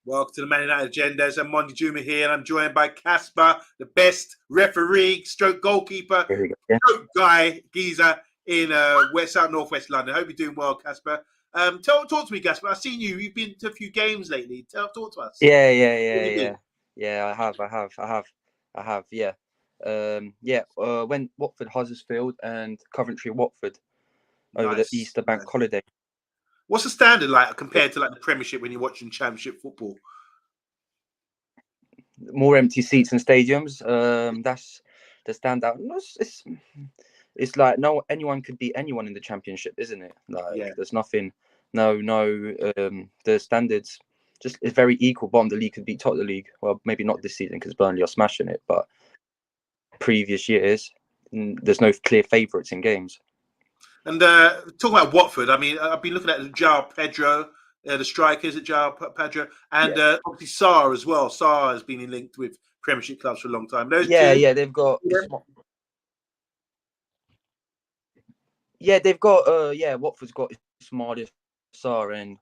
Welcome to the Man United Agenda. It's OMONDI Juma here, and I'm joined by Casper, the best referee, stroke goalkeeper, stroke guy, geezer in South Northwest London. I hope you're doing well, Casper. Talk to me, Casper. I've seen you. You've been to a few games lately. Talk to us. Yeah. I have. When Watford, Huddersfield, and Coventry, Watford over the Easter bank holiday. What's the standard like compared to like the Premiership when you're watching Championship football? More empty seats in stadiums. That's the standout. It's like anyone could beat anyone in the Championship, isn't it? Like there's nothing. The standards just it's very equal. Bottom of the league could beat top of the league. Well, maybe not this season because Burnley are smashing it, but previous years there's no clear favourites in games. And talking about Watford, I mean, I've been looking at João Pedro, the strikers at João Pedro, and obviously Sarr as well. Sarr has been linked with Premiership clubs for a long time. Those two, they've got. They've got. Watford's got Ismail Sarr and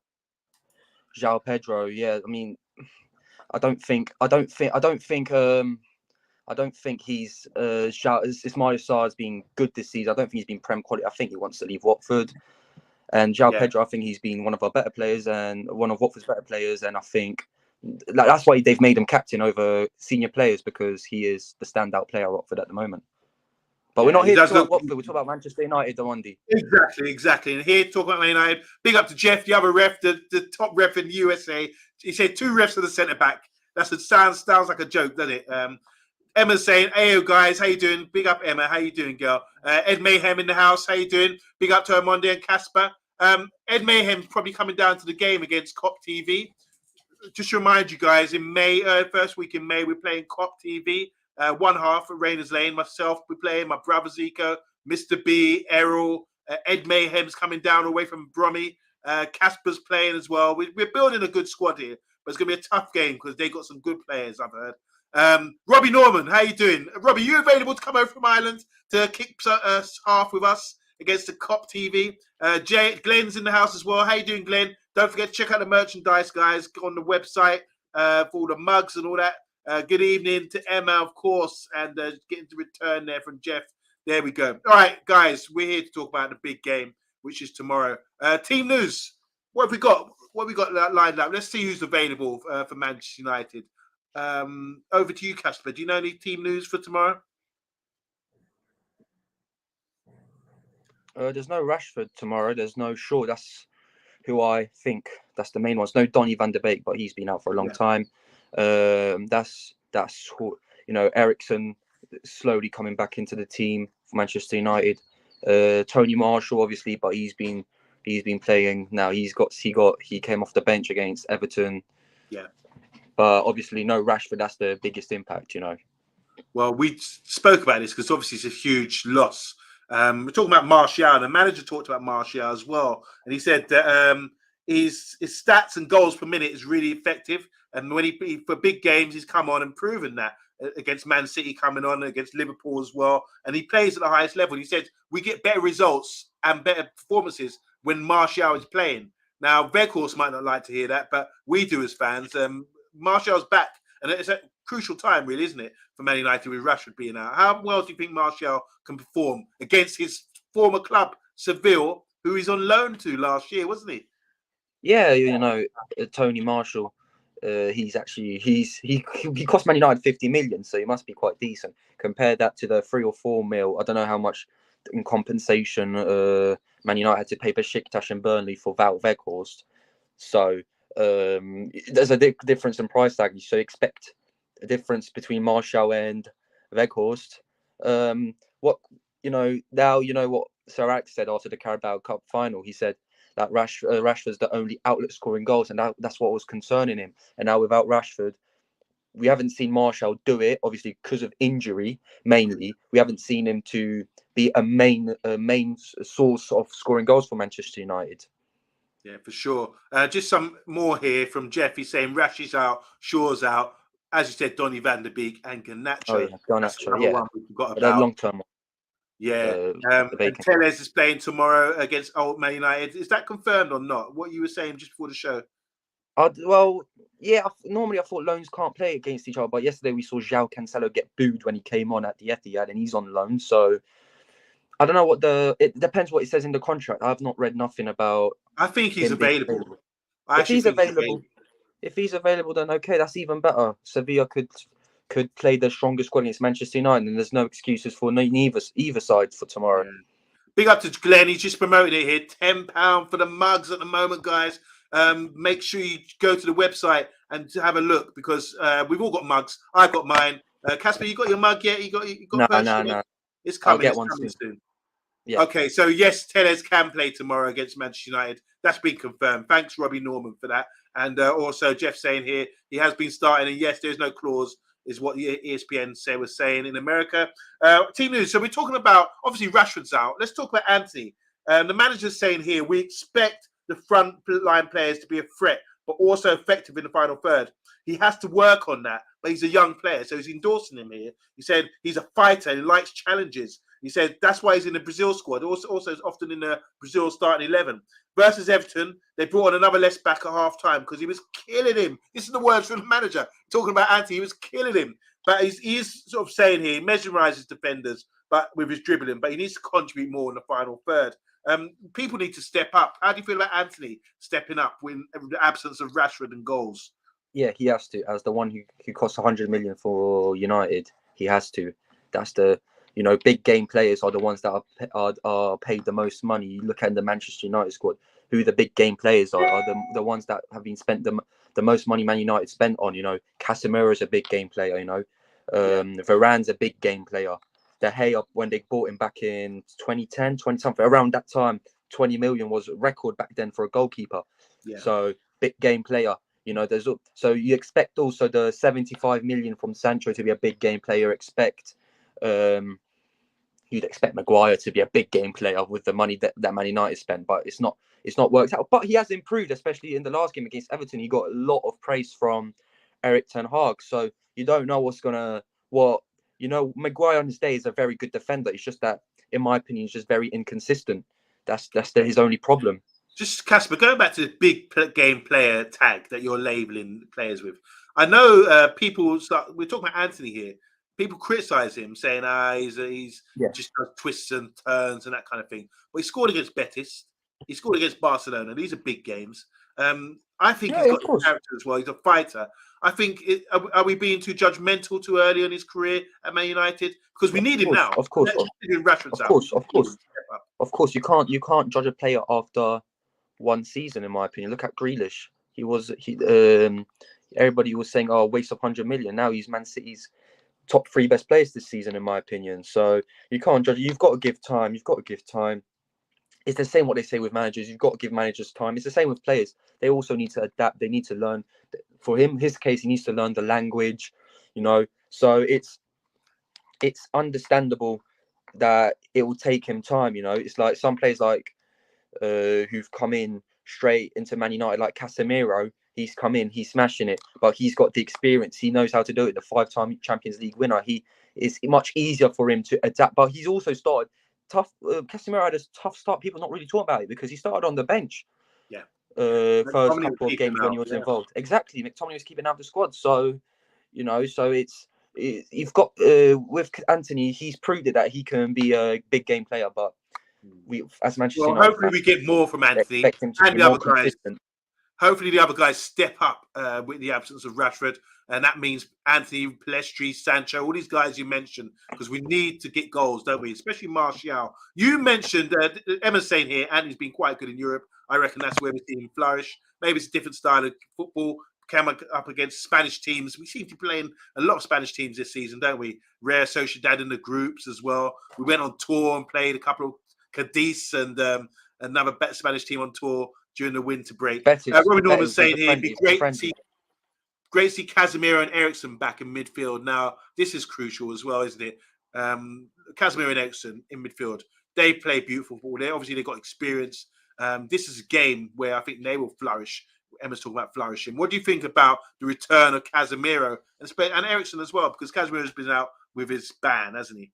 João Pedro. Yeah, I mean, I don't think he's Ismail Sarr has been good this season. I don't think he's been Prem quality. I think he wants to leave Watford. And João Pedro, I think he's been one of our better players and one of Watford's better players. And I think that's why they've made him captain over senior players, because he is the standout player at Watford at the moment. But we're not here to talk about Watford. We're talking about Manchester United, OMONDI. Exactly. And here, talking about Man United, big up to Jeff, the other ref, the top ref in the USA. He said 2 refs for the centre-back. Sounds like a joke, doesn't it? Emma's saying, "Hey, guys, how you doing?" Big up, Emma. How you doing, girl? Ed Mayhem in the house. How you doing? Big up to OMONDI and Casper. Ed Mayhem's probably coming down to the game against COP TV. Just to remind you guys, in May, first week in May, we're playing COP TV. One half at Rainers Lane. Myself, we're playing. My brother Zico, Mr. B, Errol, Ed Mayhem's coming down away from Bromley. Casper's playing as well. We're building a good squad here, but it's going to be a tough game because they got some good players, I've heard. Robbie Norman, how you doing? Robbie, you available to come over from Ireland to kick half with us against the COP TV? Glenn's in the house as well. How you doing, Glenn? Don't forget to check out the merchandise, guys. Go on the website for all the mugs and all that. Good evening to Emma, of course, and getting the return there from Jeff. There we go. All right, guys, we're here to talk about the big game, which is tomorrow. Team news. What have we got? What have we got lined up? Let's see who's available for Manchester United. Over to you, Casper. Do you know any team news for tomorrow? There's no Rashford tomorrow. There's no Shaw. That's who I think. That's the main one. There's no Donny van de Beek, but he's been out for a long time. That's Ericsson slowly coming back into the team for Manchester United. Tony Marshall, obviously, but he's been playing now. He came off the bench against Everton. Yeah. But obviously, no Rashford. That's the biggest impact, Well, we spoke about this because obviously it's a huge loss. We're talking about Martial. The manager talked about Martial as well, and he said that his stats and goals per minute is really effective. And when he for big games, he's come on and proven that against Man City, coming on against Liverpool as well. And he plays at the highest level. And he said we get better results and better performances when Martial is playing. Now, Weghorst might not like to hear that, but we do as fans. Martial's back, and it's a crucial time, really, isn't it, for Man United with Rashford being out? How well do you think Martial can perform against his former club, Sevilla, who he's on loan to last year, wasn't he? Yeah, Tony Marshall. He cost Man United 50 million, so he must be quite decent. Compare that to the 3 or 4 mil. I don't know how much in compensation Man United had to pay Besiktas and Burnley for Wout Weghorst. So there's a difference in price tag. So expect a difference between Martial and Weghorst. What Sir Alex said after the Carabao Cup final. He said that Rashford's the only outlet scoring goals, and that's what was concerning him. And now without Rashford, we haven't seen Martial do it, obviously because of injury mainly. We haven't seen him to be a main source of scoring goals for Manchester United. Yeah, for sure. Just some more here from Jeff. He's saying Rash is out, Shaw's out. As you said, Donny van de Beek and Garnacho. Oh, yeah, Garnacho, yeah. One we forgot about. Long-term one. Yeah. And Tellez is playing tomorrow against Old Man United. Is that confirmed or not? What you were saying just before the show? Well, yeah. Normally, I thought loans can't play against each other, but yesterday we saw João Cancelo get booed when he came on at the Etihad, and he's on loan. So I don't know it depends what it says in the contract. I've not read nothing about I think he's him being available. I If actually he's think he's available, available. then okay, that's even better. Sevilla could play the strongest squad against Manchester United, and there's no excuses for either side for tomorrow. Yeah. Big up to Glenn. He's just promoting it here. £10 for the mugs at the moment, guys. Make sure you go to the website and to have a look because we've all got mugs. I've got mine. Casper, you got your mug yet? You got purchased? No. It's I'll coming. get It's one coming soon. soon. Yeah. Okay, so yes, Tellez can play tomorrow against Manchester United. That's been confirmed. Thanks, Robbie Norman, for that. And also, Jeff saying here he has been starting, and yes, there's no clause, is what the ESPN was saying in America. Team news. So we're talking about obviously Rashford's out. Let's talk about Anthony. The manager's saying here we expect the front line players to be a threat, but also effective in the final third. He has to work on that, but he's a young player, so he's endorsing him here. He said he's a fighter and he likes challenges. He said that's why he's in the Brazil squad. Also is often in the Brazil starting 11. Versus Everton, they brought on another left back at half time because he was killing him. This is the words from the manager talking about Anthony. He was killing him. But he's sort of saying here, he mesmerizes defenders but with his dribbling, but he needs to contribute more in the final third. People need to step up. How do you feel about Anthony stepping up in the absence of Rashford and goals? Yeah, he has to. As the one who costs 100 million for United, he has to. That's the big game players are the ones that are paid the most money. You look at the Manchester United squad, who the big game players are the ones that have been spent the most money Man United spent on. Casemiro is a big game player. Varane's a big game player. De Gea, when they bought him back in 2010, 20 something, around that time, 20 million was a record back then for a goalkeeper. Yeah. So big game player. So you expect also the 75 million from Sancho to be a big game player. You'd expect Maguire to be a big game player with the money that Man United spent, but it's not worked out. But he has improved, especially in the last game against Everton. He got a lot of praise from Erik ten Hag. So you don't know Maguire on his day is a very good defender. It's just that, in my opinion, he's just very inconsistent. That's his only problem. Just Casper, going back to the big game player tag that you're labeling players with. I know we're talking about Anthony here. People criticize him, saying he's just does twists and turns and that kind of thing. But he scored against Betis. He scored against Barcelona. These are big games. I think he's got the character as well. He's a fighter. I think, are we being too judgmental too early in his career at Man United? Because we need him now. Of course. Of course, you can't judge a player after one season, in my opinion. Look at Grealish. Everybody was saying, waste of 100 million. Now he's Man City's top 3 best players this season, in my opinion. So you can't judge. You've got to give time. It's the same what they say with managers. You've got to give managers time. It's the same with players. They also need to adapt. They need to learn. For his case, he needs to learn the language, So it's understandable that it will take him time, It's like some players who've come in straight into Man United, like Casemiro. He's come in, he's smashing it, but he's got the experience. He knows how to do it. The 5-time Champions League winner. It's much easier for him to adapt. But he's also started tough. Casemiro had a tough start. People not really talking about it because he started on the bench. Yeah. First couple of games when he was involved. Exactly. McTominay was keeping out the squad. So, so you've got with Anthony, he's proved it that he can be a big game player, but we, as Manchester United, hopefully we get more from Anthony and the other guys. Hopefully the other guys step up with the absence of Rashford, and that means Anthony, Pellistri, Sancho, all these guys you mentioned, because we need to get goals, don't we? Especially Martial. You mentioned Emma's saying here, Anthony's been quite good in Europe. I reckon that's where we're seeing him flourish. Maybe it's a different style of football. Come up against Spanish teams. We seem to be playing a lot of Spanish teams this season, don't we? Real Sociedad in the groups as well. We went on tour and played a couple of Cadiz and another Spanish team on tour during the winter break. Robbie Norman's saying here, it'd be great to see Casemiro and Eriksen back in midfield. Now, this is crucial as well, isn't it? Casemiro and Eriksen in midfield. They play beautiful football. They've got experience. This is a game where I think they will flourish. Emma's talking about flourishing. What do you think about the return of Casemiro and Eriksen as well? Because Casemiro's been out with his ban, hasn't he?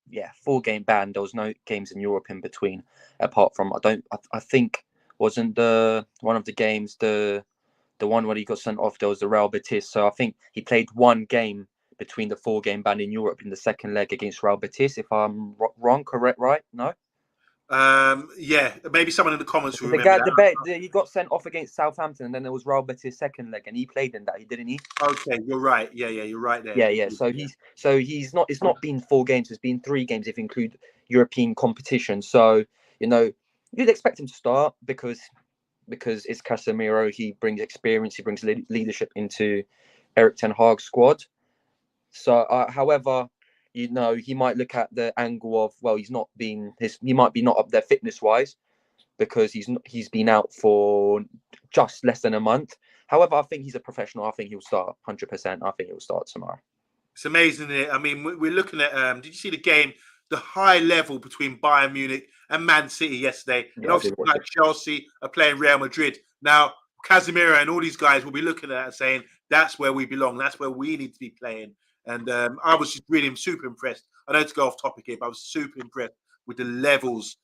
Yeah, 4-game ban. There was no games in Europe in between, apart from I think wasn't the one of the games the one where he got sent off. There was the Real Betis. So I think he played one game between the 4-game ban in Europe in the second leg against Real Betis. If I'm wrong, correct? Right? No. Yeah, maybe someone in the comments will The remember guy, that. he got sent off against Southampton, and then there was Real Betis second leg, and he played in that. He didn't he? Okay, you're right. Yeah, you're right there. Yeah. So he's not. It's not been 4 games. It's been 3 games if you include European competition. So you'd expect him to start because it's Casemiro. He brings experience. He brings leadership into Eric Ten Hag's squad. So, however, he might look at the angle of he might be not up there fitness wise because he's been out for just less than a month. However, I think he's a professional. I think he'll start 100%. I think he'll start tomorrow. It's amazing, isn't it? I mean, we're looking at. Did you see the game? The high level between Bayern Munich and Man City yesterday, Yeah, and obviously like Chelsea are playing Real Madrid now. Casemiro and all these guys will be looking at that and saying that's where we belong. That's where we need to be playing. And I was just really super impressed. I know to go off topic here, but I was super impressed with the levels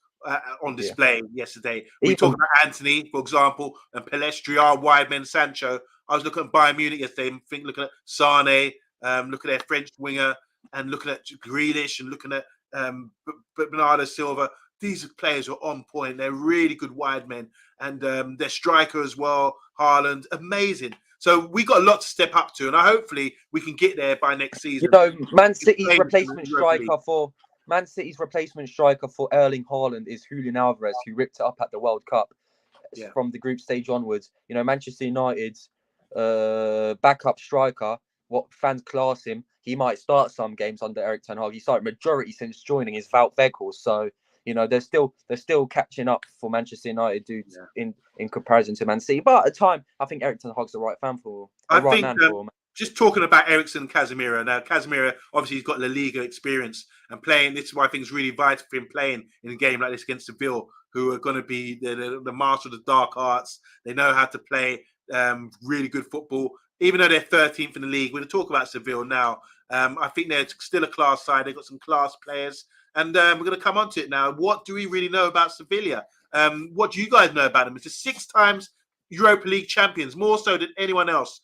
on display yesterday. We talked about Anthony, for example, and Palestri, Wideman, Sancho. I was looking at Bayern Munich yesterday and looking at Sane, looking at their French winger, and looking at Grealish, and looking at Bernardo Silva. These players are on point. They're really good wide men, and their striker as well, Haaland, amazing. So we got a lot to step up to, and hopefully we can get there by next season. Man City's replacement striker for Erling Haaland is Julian Alvarez, who ripped it up at the World Cup from the group stage onwards. Manchester United's backup striker, what fans class him, he might start some games under Eric Ten Hag. He started majority since joining is Wout Weghorst. So they're still catching up for Manchester United dudes in comparison to Man City. But at the time, I think Eric Ten Hag's the right man for. Just talking about Eriksen and Casemiro. Now, Casemiro, obviously, he's got La Liga experience and playing. This is why I think it's really vital for him playing in a game like this against Sevilla, who are going to be the master of the dark arts. They know how to play really good football. Even though they're 13th in the league, we're going to talk about Sevilla now. I think they're still a class side. They've got some class players. And we're going to come on to it now. What do we really know about Sevilla? What do you guys know about them? It's the 6 times Europa League champions, more so than anyone else.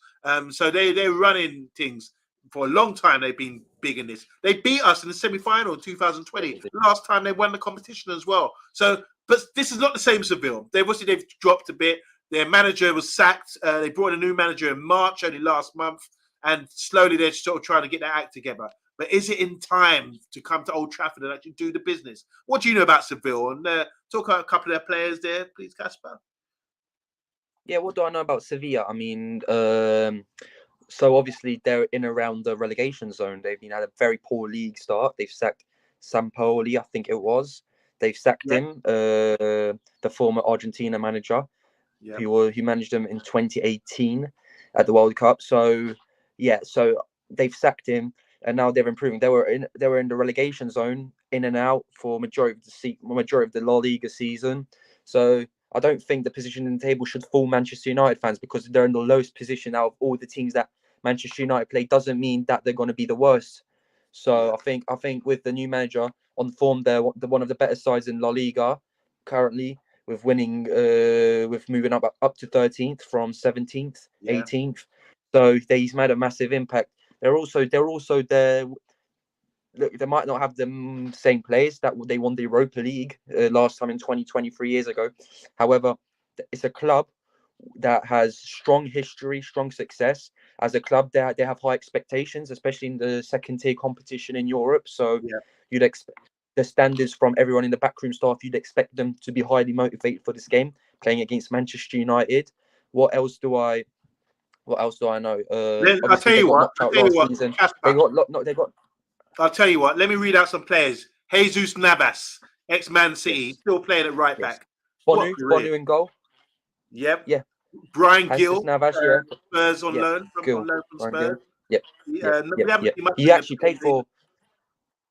So they're running things for a long time. They've been big in this. They beat us in the semi-final in 2020. Last time they won the competition as well. So, but this is not the same Seville. They've dropped a bit. Their manager was sacked. They brought in a new manager in March, only last month, and slowly they're sort of trying to get their act together. But is it in time to come to Old Trafford and actually do the business? What do you know about Seville? And talk about a couple of their players there, please, Casper. Yeah, what do I know about Sevilla? I mean, so obviously they're in around the relegation zone. They've had a very poor league start. They've sacked Sampaoli, I think it was. They've sacked him, the former Argentina manager, who managed them in 2018 at the World Cup. So they've sacked him, and now they're improving. They were in the relegation zone, in and out for majority of the La Liga season. So I don't think the position in the table should fool Manchester United fans because they're in the lowest position out of all the teams that Manchester United play. Doesn't mean that they're going to be the worst. So I think with the new manager on form, they're one of the better sides in La Liga currently, with winning, with moving up to 13th from 17th, 18th. So he's made a massive impact. They're also there. Look, they might not have the same players that they won the Europa League last time in 2023 years ago. However, it's a club that has strong history, strong success. As a club, they have high expectations, especially in the second tier competition in Europe. So you'd expect the standards from everyone in the backroom staff. You'd expect them to be highly motivated for this game, playing against Manchester United. What else do I know? I'll tell you what. I'll tell you what. Let me read out some players. Jesus Navas, ex-Man City, still playing at right back. Bonu in goal. Yep. Yeah. Brian Gill, Navas, Spurs on loan from Spurs. Yep. He actually played for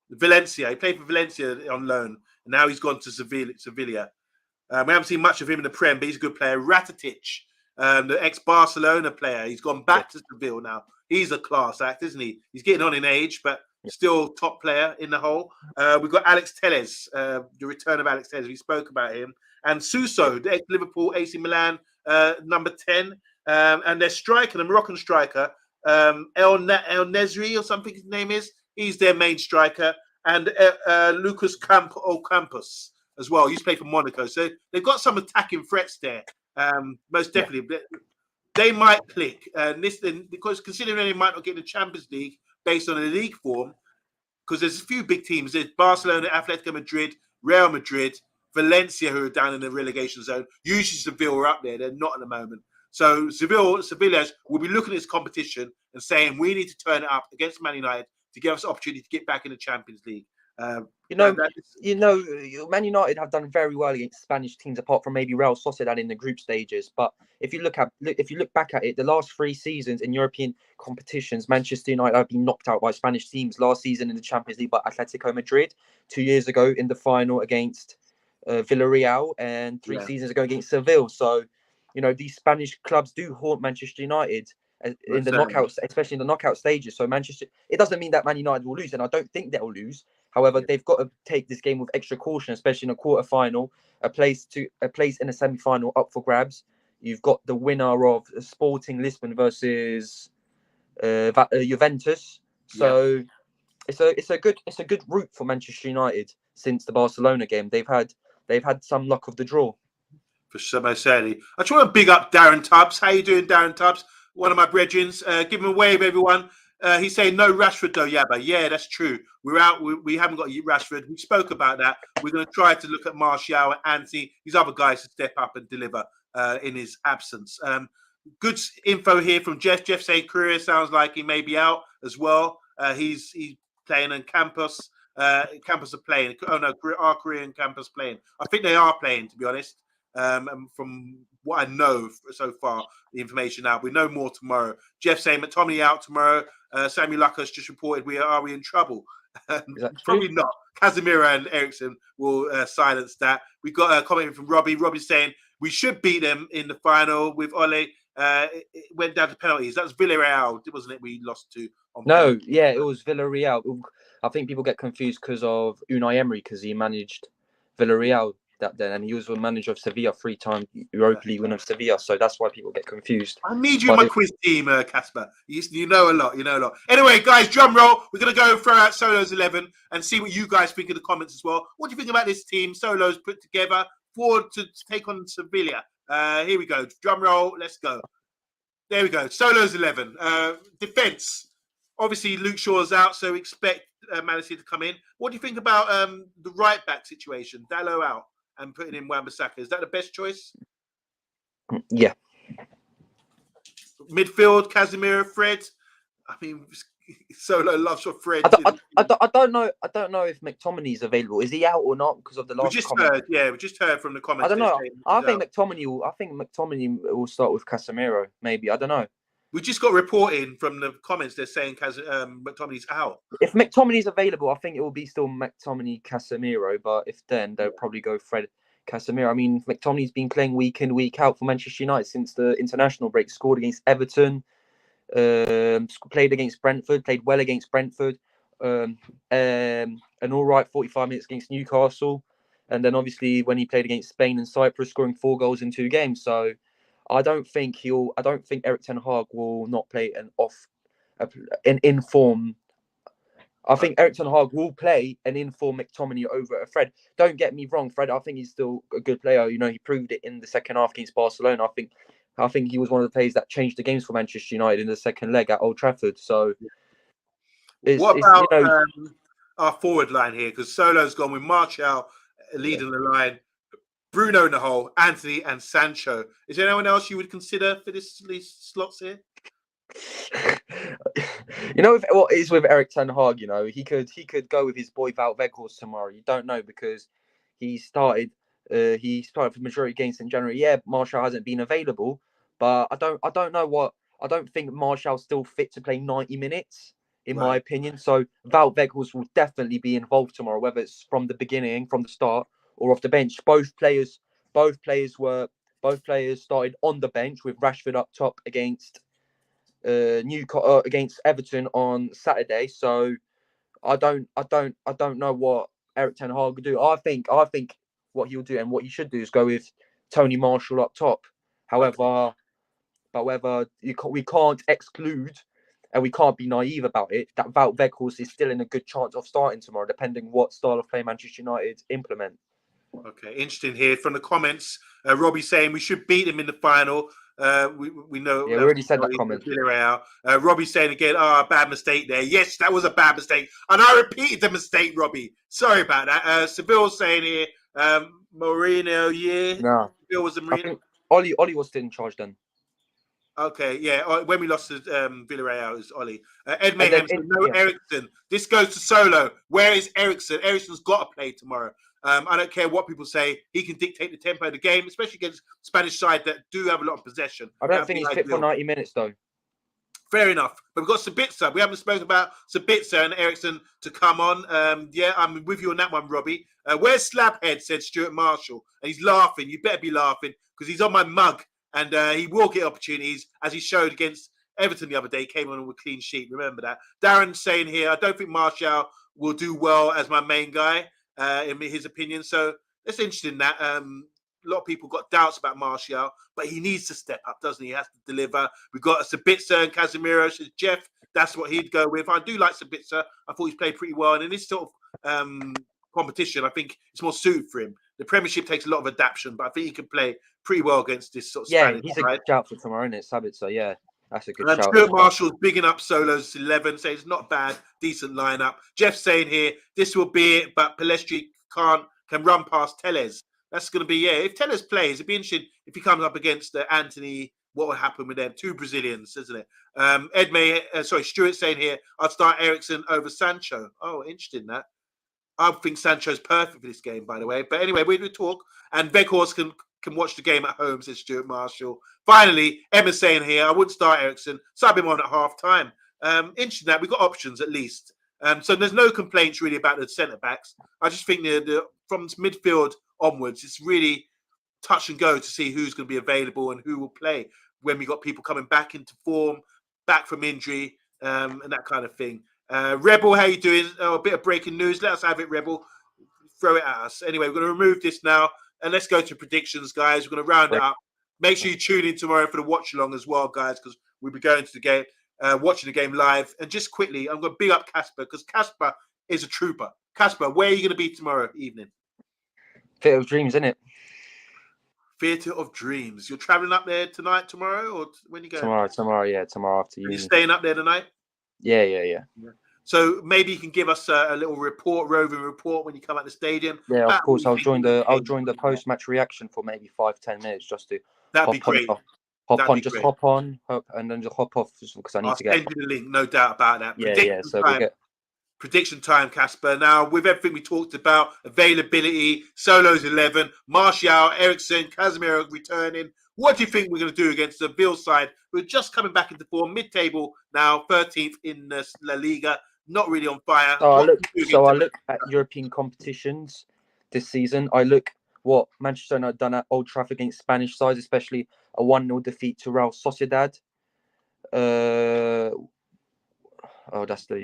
Valencia. He played for Valencia on loan. And now he's gone to Sevilla. We haven't seen much of him in the Prem, but he's a good player. Rakitic, the ex-Barcelona player. He's gone back to Seville now. He's a class act, isn't he? He's getting on in age, but still top player in the whole. We've got Alex Telles, the return of Alex Telles. We spoke about him. And Suso, the ex-Liverpool, AC Milan, number 10. And their striker, the Moroccan striker, El Nesri or something his name is. He's their main striker. And Lucas Campos as well. He's played for Monaco. So they've got some attacking threats there. Most definitely. Yeah. They might click. Because considering they might not get the Champions League based on the league form, because there's a few big teams. There's Barcelona, Atletico Madrid, Real Madrid, Valencia, who are down in the relegation zone. Usually Sevilla are up there. They're not at the moment. So Sevilla will be looking at this competition and saying, we need to turn it up against Man United to give us an opportunity to get back in the Champions League. Man United have done very well against Spanish teams, apart from maybe Real Sociedad in the group stages. But if you look back at it, the last 3 seasons in European competitions, Manchester United have been knocked out by Spanish teams. Last season in the Champions League by Atletico Madrid, 2 years ago in the final against Villarreal, and 3 seasons ago against Seville. So, these Spanish clubs do haunt Manchester United in the knockouts, especially in the knockout stages. So it doesn't mean that Man United will lose, and I don't think they'll lose. However, they've got to take this game with extra caution, especially in a quarter-final, a place in a semi-final up for grabs. You've got the winner of Sporting Lisbon versus Juventus. So it's a good route for Manchester United since the Barcelona game. They've had some luck of the draw. For sure, certainly. I just want to big up Darren Tubbs. How you doing, Darren Tubbs? One of my brethrens. Give him a wave, everyone. He's saying no Rashford though, Yabba. Yeah, that's true. We're out. We haven't got Rashford. We spoke about that. We're going to try to look at Martial and Anthony, these other guys to step up and deliver in his absence. Good info here from Jeff. Jeff saying Korea sounds like he may be out as well. He's playing, and Campos are playing. Oh no, are Korean Campos playing? I think they are playing, to be honest. And from what I know so far, the information out. We know more tomorrow. Jeff saying McTominay out tomorrow. Samuel Lucas just reported are we in trouble? Probably not. Casemiro and Ericsson will silence that. We've got a comment from Robbie. Robbie saying we should beat them in the final with Ole. It went down to penalties. That was Villarreal, wasn't it? We lost to. It was Villarreal. I think people get confused because of Unai Emery, because he managed Villarreal that then, and he was the manager of Sevilla, 3-time Europa League winner of Sevilla. So that's why people get confused. I need you in my quiz team, Casper. You know a lot. Anyway, guys, drum roll. We're going to go throw out Solo's 11 and see what you guys think in the comments as well. What do you think about this team Solo's put together forward to take on Sevilla? Here we go. Drum roll. Let's go. There we go. Solo's 11. Defense. Obviously, Luke Shaw's out, so expect Man City to come in. What do you think about the right back situation? Dalot out and putting in Wan-Bissaka. Is that the best choice? Yeah. Midfield, Casemiro, Fred. I mean, Solo loves your Fred. I don't know if McTominay's available. Is he out or not because of the last comment? We just heard from the comments. I don't know. I think McTominay will start with Casemiro. Maybe, I don't know. We just got reporting from the comments. They're saying McTominay's out. If McTominay's available, I think it will be still McTominay, Casemiro. But if then, they'll probably go Fred, Casemiro. I mean, McTominay's been playing week in, week out for Manchester United since the international break. Scored against Everton, played against Brentford, played well against Brentford. An all right 45 minutes against Newcastle, and then obviously when he played against Spain and Cyprus, scoring 4 goals in 2 games. So I don't think Erik ten Hag will not play an in-form. I think Erik ten Hag will play an in-form McTominay over a Fred. Don't get me wrong, Fred. I think he's still a good player. He proved it in the second half against Barcelona. I think he was one of the players that changed the games for Manchester United in the second leg at Old Trafford. So, what about our forward line here? Because Solo's gone with Martial leading the line. Bruno in the hole, Anthony and Sancho. Is there anyone else you would consider for these slots here? What is with Erik ten Hag? He could go with his boy Wout Weghorst tomorrow. You don't know, because he started for the majority games in January. Yeah, Martial hasn't been available, but I don't know I don't think Martial's still fit to play 90 minutes. In my opinion. So Wout Weghorst will definitely be involved tomorrow, whether it's from the beginning, from the start, or off the bench. Both players started on the bench, with Rashford up top against against Everton on Saturday. So I don't know what Eric Ten Hag will do. I think what he'll do and what he should do is go with Tony Marshall up top. However, we can't exclude and we can't be naive about it that Wout Weghorst is still in a good chance of starting tomorrow, depending what style of play Manchester United implement. Okay, interesting here from the comments. Robbie saying we should beat them in the final. We know. Yeah, we already said that comment. Robbie saying again, bad mistake there. Yes, that was a bad mistake. And I repeated the mistake, Robbie. Sorry about that. Seville saying here, Mourinho, yeah. No. Seville was the Mourinho. Ollie was still in charge then. Okay, yeah. When we lost to Villarreal, it was Ollie. Ed Mayhem said, no Ericsson. This goes to Solo. Where is Ericsson? Ericsson's got to play tomorrow. I don't care what people say. He can dictate the tempo of the game, especially against Spanish side that do have a lot of possession. I don't think he's fit for 90 minutes, though. Fair enough. But we've got Sabitzer. We haven't spoken about Sabitzer and Ericsson to come on. Yeah, I'm with you on that one, Robbie. Where's Slabhead, said Stuart Marshall. And he's laughing. You better be laughing because he's on my mug. And he will get opportunities, as he showed against Everton the other day. He came on with a clean sheet. Remember that. Darren's saying here, I don't think Martial will do well as my main guy. In his opinion. So it's interesting that a lot of people got doubts about Martial, but he needs to step up, doesn't he? He has to deliver. We've got Sabitzer and Casemiro. Says Jeff, that's what he'd go with. I do like Sabitzer. I thought he's played pretty well. And in this sort of competition, I think it's more suited for him. The Premiership takes a lot of adaptation, but I think he can play pretty well against this sort of Spanish he's side. a good shout for tomorrow, isn't it? Sabitzer, yeah. That's a good shout. Stuart Marshall's bigging up Solo's 11, saying it's not bad, decent lineup. Jeff saying here, this will be it, but Pelestri can run past Telles. That's going to be, if Telles plays, it'd be interesting if he comes up against Anthony, what would happen with them? Two Brazilians, isn't it? Stuart saying here, I'd start Ericsson over Sancho. Oh, interesting that. I think Sancho's perfect for this game, by the way. But anyway, we talk, and Weghorst can watch the game at home, says Stuart Marshall. Finally, Emma's saying here, I wouldn't start Ericsson, sub him on at half time. Interesting that we've got options at least. So there's no complaints really about the centre backs. I just think from midfield onwards, it's really touch and go to see who's going to be available and who will play when we got people coming back into form, back from injury, and that kind of thing. Rebel, how you doing? A bit of breaking news. Let us have it, Rebel. Throw it at us. Anyway, we're going to remove this now. And let's go to predictions, guys. We're going to round it up. Make sure you tune in tomorrow for the watch along as well, guys, because we'll be going to the game, watching the game live. And just quickly, I'm going to big up Casper because Casper is a trooper. Casper, where are you going to be tomorrow evening? Theatre of Dreams, isn't it? Theatre of Dreams. You're traveling up there tonight, tomorrow, or when are you going? Tomorrow after uni. Are you staying up there tonight? Yeah. So maybe you can give us a little roving report when you come at the stadium. Yeah, of course. I'll join the post-match reaction for maybe 5-10 minutes just to. That'd be great. Hop on, and then just hop off because I need to get. I'll send you the link, no doubt about that. Yeah. So we'll get. Prediction time, Casper. Now, with everything we talked about, availability, Solo's 11, Martial, Ericsson, Casemiro returning. What do you think we're going to do against the Ville side? We're just coming back into form, mid-table now, 13th in La Liga, not really on fire. I look at European competitions this season. I look what Manchester United done at Old Trafford against Spanish sides, especially a 1-0 defeat to Real Sociedad.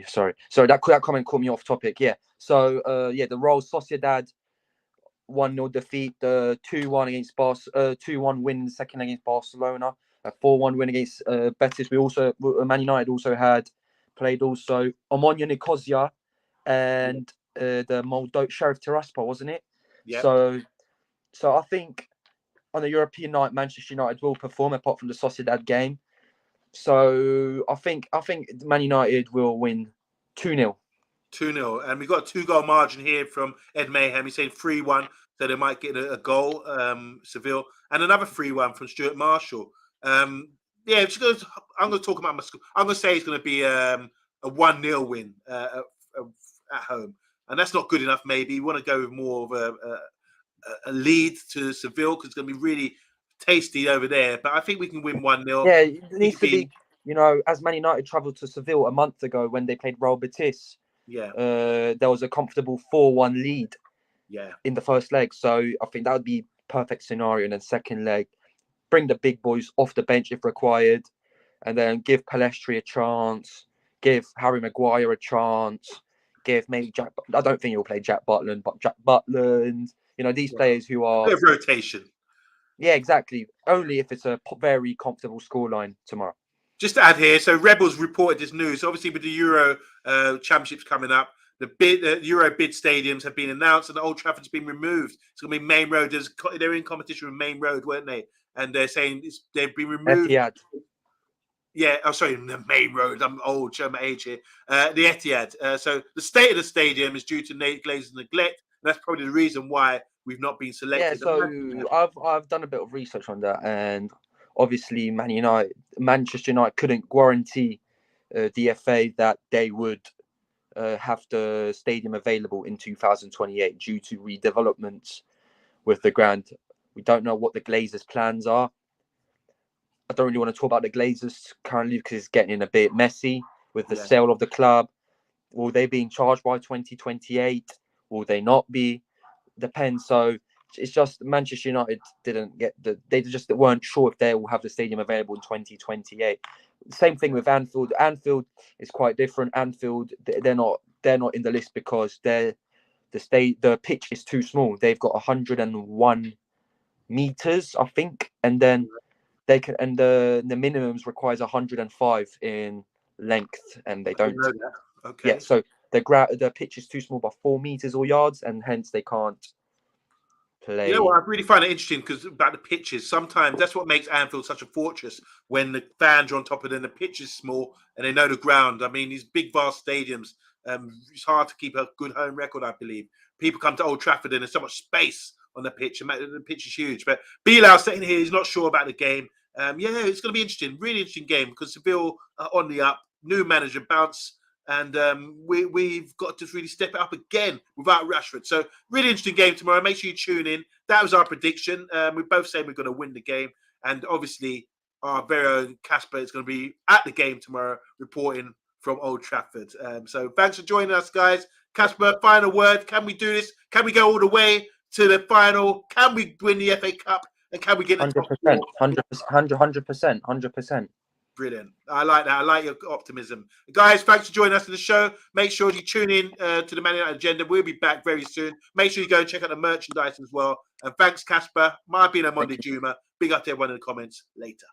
Sorry, that comment caught me off topic. Yeah. So the Real Sociedad 1-0 defeat, the 2-1 against 2-1 win second against Barcelona, a 4-1 win against Betis. We also Man United also had played also Omonia Nicosia and the Moldo Sheriff Tiraspol, wasn't it? Yeah. So I think on the European night, Manchester United will perform apart from the Sociedad game. So I think Man United will win 2-0. 2-0. And we've got a 2-goal margin here from Ed Mayhem. He's saying 3-1, so they might get a goal, Seville. And another 3-1 from Stuart Marshall. I'm going to talk about my school. I'm going to say it's going to be a 1-0 win at home. And that's not good enough, maybe. You want to go with more of a lead to Seville because it's going to be really tasty over there, but I think we can win 1-0. Yeah, it needs to be, as Man United travelled to Seville a month ago when they played Real Betis. Yeah. There was a comfortable 4-1 lead. Yeah. In the first leg, so I think that would be perfect scenario. And then second leg, bring the big boys off the bench if required, and then give Pelestri a chance, give Harry Maguire a chance, give maybe Jack. I don't think he'll play Jack Butland, but Jack Butland. You know, these players who A are. bit of rotation. Yeah, exactly. Only if it's a very comfortable scoreline tomorrow. Just to add here, so Rebels reported this news. Obviously, with the Euro Championships coming up, the Euro bid stadiums have been announced, and the Old Trafford's been removed. It's going to be Main Road. They're in competition with Main Road, weren't they? And they're saying they've been removed. Etihad. Yeah, oh sorry, the Main Road. I'm old, show my age here. The Etihad. So the state of the stadium is due to Glazer's neglect. And that's probably the reason why we've not been selected. Yeah, so I've done a bit of research on that, and obviously Manchester United couldn't guarantee the FA that they would have the stadium available in 2028 due to redevelopments with the ground. We don't know what the Glazers' plans are. I don't really want to talk about the Glazers currently because it's getting a bit messy with the sale of the club. Will they be in charge by 2028? Will they not be? Depends. So it's just Manchester United didn't get they just weren't sure if they will have the stadium available in 2028. Same thing with Anfield. Anfield is quite different. Anfield, they're not in the list because the pitch is too small. They've got 101 meters, I think, and then they can, and the minimums requires 105 in length, and they don't. know that. Okay. Yeah, so the pitch is too small by 4 meters or yards, and hence they can't play. You know what? I really find it interesting because about the pitches. Sometimes that's what makes Anfield such a fortress when the fans are on top of them. The pitch is small and they know the ground. I mean, these big, vast stadiums. It's hard to keep a good home record, I believe. People come to Old Trafford and there's so much space on the pitch, and the pitch is huge. But Bilal sitting here, he's not sure about the game. It's going to be interesting, really interesting game because Seville are on the up, new manager bounce, and we've got to really step it up again without Rashford. So really interesting game tomorrow. Make sure you tune in. That was our prediction. We both saying we're going to win the game, and obviously our very own Casper is going to be at the game tomorrow, reporting from Old Trafford. So thanks for joining us, guys. Casper, final word. Can we do this? Can we go all the way to the final? Can we win the FA Cup? And can we get 100%, 100%? Brilliant. I like that. I like your optimism. Guys, thanks for joining us in the show. Make sure you tune in to the Man United Agenda. We'll be back very soon. Make sure you go and check out the merchandise as well. And thanks, Casper. My being OMONDI Juma. Big up to everyone in the comments. Later.